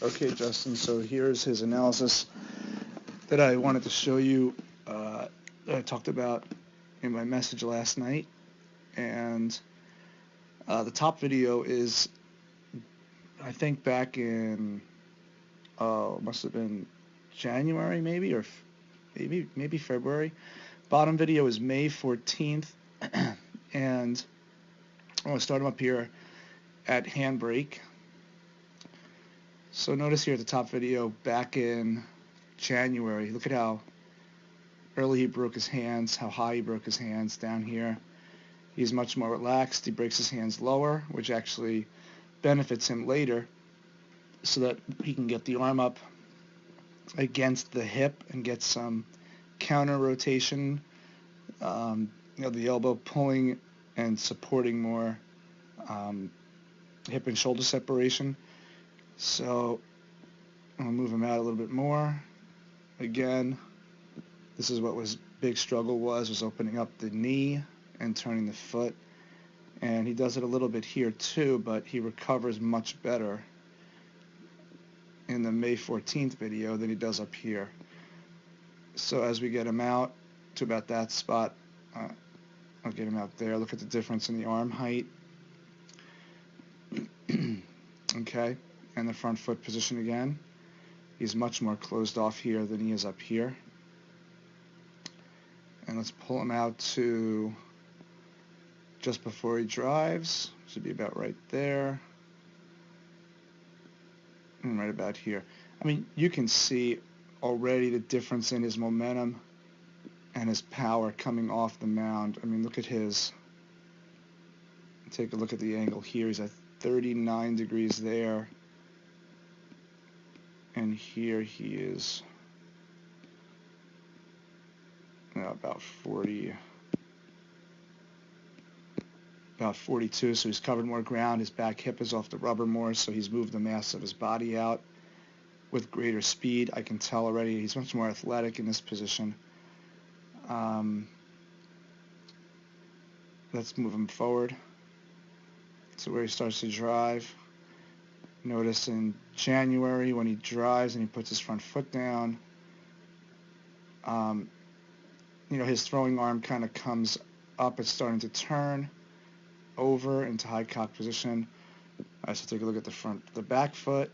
Okay, Justin, so here's his analysis that I wanted to show you, that I talked about in my message last night. And the top video is, I think, back in, must have been January maybe, or maybe February. Bottom video is May 14th, and I'm going to start him up here at handbrake. So notice here at the top video, back in January, look at how early he broke his hands, how high he broke his hands down here. He's much more relaxed. He breaks his hands lower, which actually benefits him later, so that he can get the arm up against the hip and get some counter rotation. The elbow pulling and supporting more hip and shoulder separation. So I'm going to move him out a little bit more. Again, this is what was big struggle was opening up the knee and turning the foot. And he does it a little bit here too, but he recovers much better in the May 14th video than he does up here. So as we get him out to about that spot, I'll get him out there. Look at the difference in the arm height. Okay, and the front foot position again. He's much more closed off here than he is up here. And let's pull him out to just before he drives. Should be about right there. And right about here. I mean, you can see already the difference in his momentum and his power coming off the mound. I mean, look at his, take a look at the angle here. He's at 39 degrees there. And here he is about 42, so he's covered more ground. His back hip is off the rubber more, so he's moved the mass of his body out with greater speed. I can tell already he's much more athletic in this position. Let's move him forward to where he starts to drive. Notice in January when he drives and he puts his front foot down, his throwing arm kind of comes up. It's starting to turn over into high cock position. All right, so take a look at the back foot.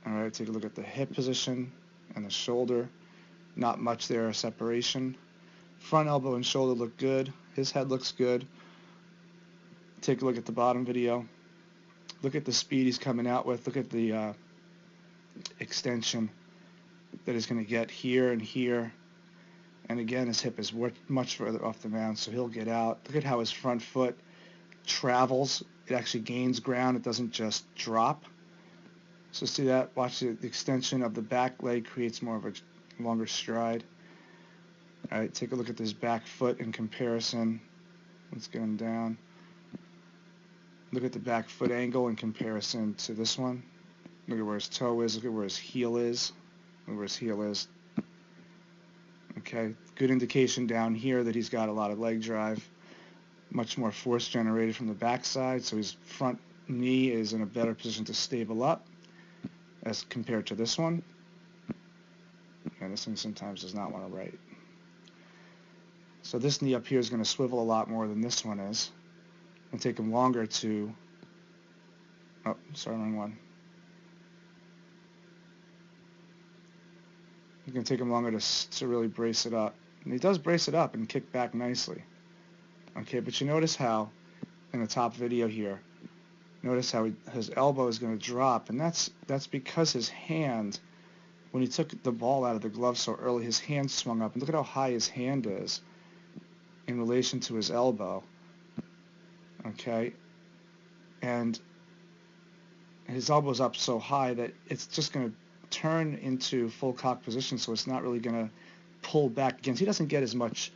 All right, take a look at the hip position and the shoulder. Not much there, a separation. Front elbow and shoulder look good. His head looks good. Take a look at the bottom video. Look at the speed he's coming out with. Look at the extension that he's going to get here and here. And again, his hip is much further off the mound, so he'll get out. Look at how his front foot travels. It actually gains ground. It doesn't just drop. So see that? Watch the extension of the back leg creates more of a longer stride. All right, take a look at this back foot in comparison. Let's get him down. Look at the back foot angle in comparison to this one. Look at where his toe is. Look at where his heel is. Look where his heel is. Okay, good indication down here that he's got a lot of leg drive. Much more force generated from the backside, so his front knee is in a better position to stable up as compared to this one. And this one sometimes does not want to right. So this knee up here is going to swivel a lot more than this one is. And take him longer to, wrong one. It's going to take him longer to really brace it up. And he does brace it up and kick back nicely. Okay, but you notice how, in the top video here, notice how his elbow is going to drop, and that's because his hand, when he took the ball out of the glove so early, his hand swung up. And look at how high his hand is in relation to his elbow. Okay, and his elbow's up so high that it's just going to turn into full cock position, so it's not really going to pull back against. He doesn't get as much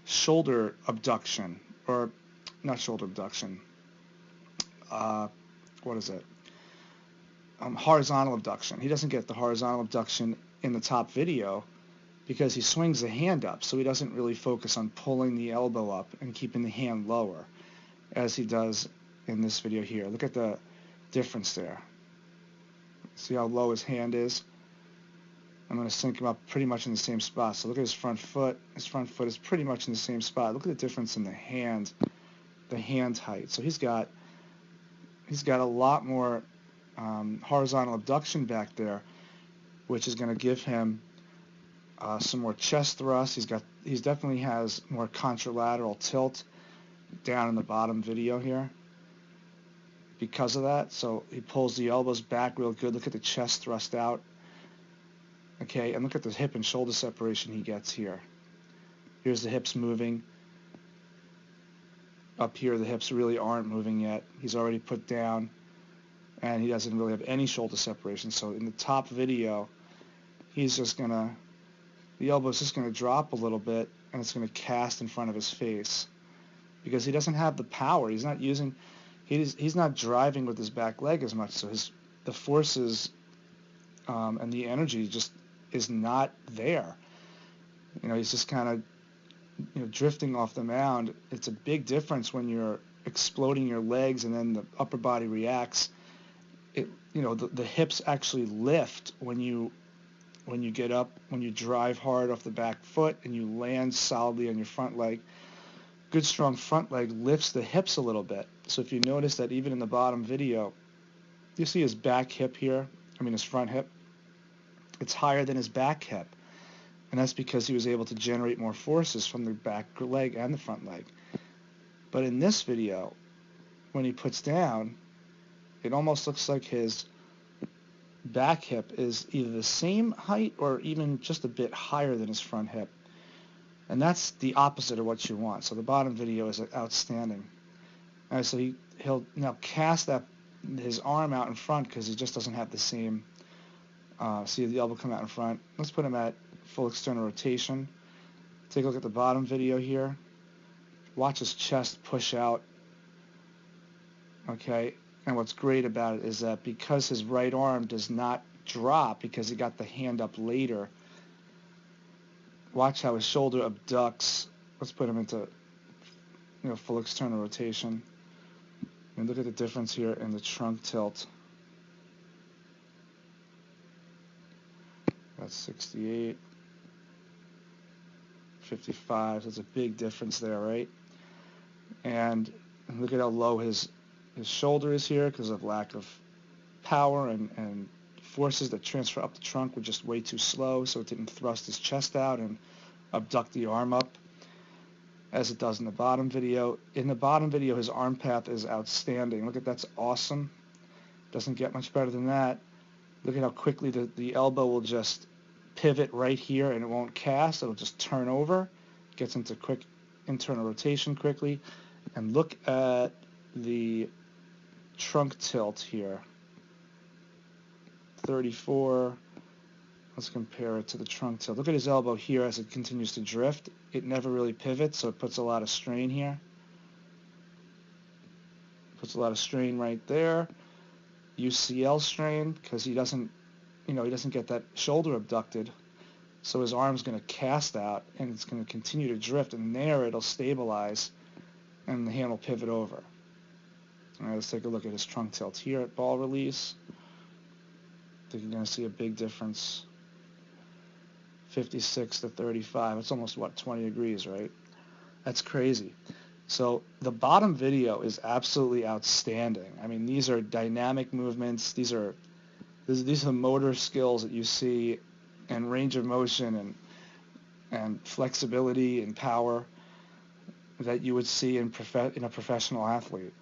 shoulder abduction, or not shoulder abduction. What is it? Horizontal abduction. He doesn't get the horizontal abduction in the top video because he swings the hand up, so he doesn't really focus on pulling the elbow up and keeping the hand lower as he does in this video here. Look at the difference there. See how low his hand is? I'm going to sync him up pretty much in the same spot. So look at his front foot. His front foot is pretty much in the same spot. Look at the difference in the hand height. So he's got a lot more horizontal abduction back there, which is going to give him some more chest thrust. He definitely has more contralateral tilt down in the bottom video here because of that. So he pulls the elbows back real good. Look at the chest thrust out. Okay, and look at the hip and shoulder separation he gets here. Here's the hips moving. Up here, the hips really aren't moving yet. He's already put down, and he doesn't really have any shoulder separation. So in the top video, the elbow's just going to drop a little bit, and it's going to cast in front of his face because he doesn't have the power. He's not driving with his back leg as much, so the forces and the energy just is not there. He's just kind of drifting off the mound. It's a big difference when you're exploding your legs and then the upper body reacts. The hips actually lift when you get up, when you drive hard off the back foot and you land solidly on your front leg. Good strong front leg lifts the hips a little bit. So if you notice that even in the bottom video, you see his back hip here, his front hip, it's higher than his back hip. And that's because he was able to generate more forces from the back leg and the front leg. But in this video, when he puts down, it almost looks like his back hip is either the same height or even just a bit higher than his front hip. And that's the opposite of what you want. So the bottom video is outstanding. All right, so he'll now cast his arm out in front because he just doesn't have the same. See the elbow come out in front. Let's put him at full external rotation. Take a look at the bottom video here. Watch his chest push out. Okay, and what's great about it is that because his right arm does not drop because he got the hand up later, watch how his shoulder abducts. Let's put him into full external rotation. And look at the difference here in the trunk tilt. That's 68, 55. So it's a big difference there, right? And look at how low his shoulder is here because of lack of power and forces that transfer up the trunk were just way too slow, so it didn't thrust his chest out and abduct the arm up as it does in the bottom video. In the bottom video, his arm path is outstanding. Look at that's awesome. Doesn't get much better than that. Look at how quickly the elbow will just pivot right here and it won't cast. It'll just turn over. Gets into quick internal rotation quickly. And look at the trunk tilt here. 34. Let's compare it to the trunk tilt. Look at his elbow here as it continues to drift. It never really pivots, so it puts a lot of strain here. Puts a lot of strain right there. UCL strain because he doesn't get that shoulder abducted, so his arm's going to cast out and it's going to continue to drift, and there it'll stabilize and the hand will pivot over. All right, let's take a look at his trunk tilt here at ball release. I think you're going to see a big difference. 56 to 35. It's almost 20 degrees, right? That's crazy. So the bottom video is absolutely outstanding. These are dynamic movements. These are the motor skills that you see, and range of motion and flexibility and power that you would see in a professional athlete.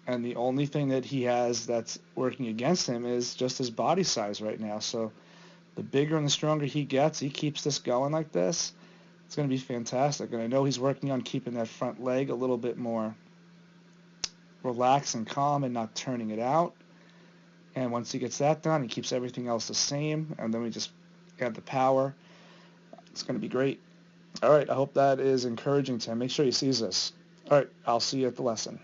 And the only thing that he has that's working against him is just his body size right now. So the bigger and the stronger he gets, he keeps this going like this, it's going to be fantastic. And I know he's working on keeping that front leg a little bit more relaxed and calm and not turning it out. And once he gets that done, he keeps everything else the same, and then we just add the power. It's going to be great. All right, I hope that is encouraging to him. Make sure he sees this. All right, I'll see you at the lesson.